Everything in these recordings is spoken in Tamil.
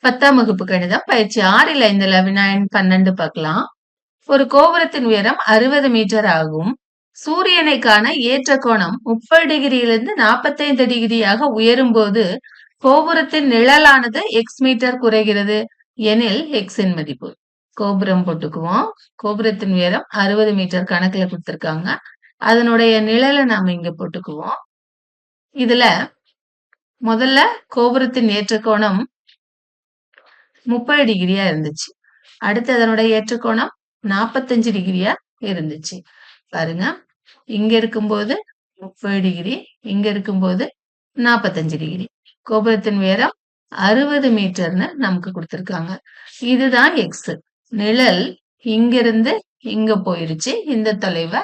10ஆம் வகுப்பு கணிதம் பயிற்சி 6ல் 5ல வினா எண் 12 பார்க்கலாம். ஒரு கோபுரத்தின் உயரம் 60 மீட்டர் ஆகும். சூரியனை காண ஏற்ற கோணம் 30 டிகிரியிலிருந்து 45 டிகிரியாக உயரும்போது கோபுரத்தின் நிழலானது எக்ஸ் மீட்டர் குறைகிறது எனில் எக்ஸின் மதிப்பு. கோபுரம் போட்டுக்குவோம். கோபுரத்தின் உயரம் 60 மீட்டர் கணக்குல கொடுத்திருக்காங்க. அதனுடைய நிழலை நாம இங்க போட்டுக்குவோம். இதுல முதல்ல கோபுரத்தின் ஏற்ற கோணம் 30 டிகிரியா இருந்துச்சு. அடுத்து அதனுடைய ஏற்ற கோணம் 45 டிகிரியா இருந்துச்சு. பாருங்க, இங்க இருக்கும்போது 30 டிகிரி, இங்க இருக்கும்போது 45 டிகிரி. கோபுரத்தின் உயரம் 60 மீட்டர்னு நமக்கு கொடுத்திருக்காங்க. இதுதான் எக்ஸ். நிழல் இங்கிருந்து இங்க போயிருச்சு. இந்த தொலைவை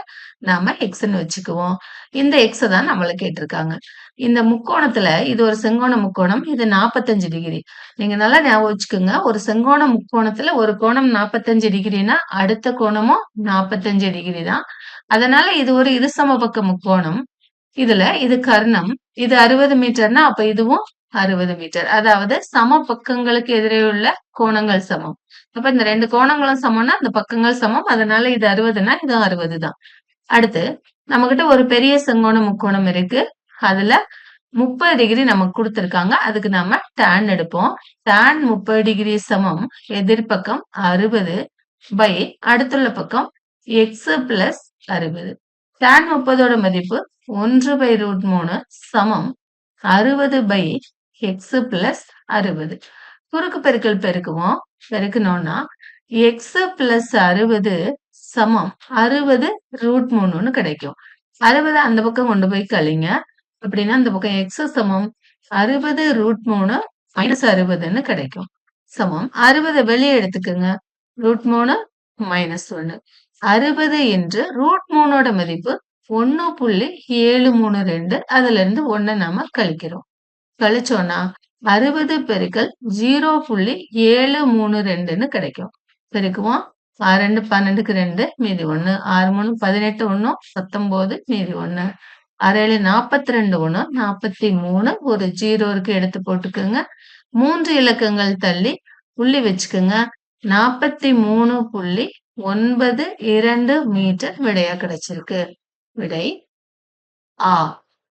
நாம எக்ஸ்ன்னு வச்சுக்குவோம். இந்த எக்ஸ் தான் நம்மள கேட்டிருக்காங்க. இந்த முக்கோணத்துல இது ஒரு செங்கோண முக்கோணம். இது 45 டிகிரி. நீங்க நல்லா ஞாபகம் வச்சுக்கோங்க. ஒரு செங்கோண முக்கோணத்துல ஒரு கோணம் 45 டிகிரினா அடுத்த கோணமும் 45 டிகிரி தான். அதனால இது ஒரு இருசமபக்க முக்கோணம். இதுல இது கர்ணம். இது 60 மீட்டர்னா அப்ப இதுவும் 60 மீட்டர். அதாவது சம பக்கங்களுக்கு எதிரே உள்ள கோணங்கள் சமம். அப்ப இந்த 2 கோணங்களும் சமம்னா அந்த பக்கங்கள் சமம். அதனால இது 60னா இது 60 தான். அடுத்து நம்மகிட்ட ஒரு பெரிய செங்கோண முக்கோணம் இருக்கு. அதுல 30 டிகிரி நமக்கு கொடுத்திருக்காங்க. அதுக்கு நாம tan எடுப்போம். tan 30 டிகிரி சமம் எதிர்பக்கம் 60 பை அடுத்துள்ள பக்கம் எக்ஸ் பிளஸ் 60. tan 30ஓட மதிப்பு 1/√3 சமம் 60 பை எக்ஸ் பிளஸ் 60. குறுக்கு பெருக்கல் பெருக்குவோம். பெருக்கணும்னா எக்ஸ் பிளஸ் 60 சமம் 60√3ன்னு கிடைக்கும். 60 அந்த பக்கம் கொண்டு போய் கழிங்க. அப்படின்னா அந்த பக்கம் எக்ஸ் சமம் 60√3 மைனஸ் 60ன்னு கிடைக்கும். சமம் 60 வெளியே எடுத்துக்கோங்க. √3 மைனஸ் 1. 60 என்று √3ஓட மதிப்பு 1.732. அதுல இருந்து 1 நாம கழிக்கிறோம். கழிச்சோம்னா 60 பெருக்கல் 0.732ன்னு கிடைக்கும். பெருக்குவோம். 6 2 12க்கு 2 மீதி 1. 6 3 18 1 19 மீதி 1. 6 7 42 1 43. ஒரு 0 இருக்கு, எடுத்து போட்டுக்கோங்க. 3 இலக்கங்கள் தள்ளி புள்ளி வச்சுக்கோங்க. 43.92 மீட்டர் விடையா கிடைச்சிருக்கு. விடை ஆ.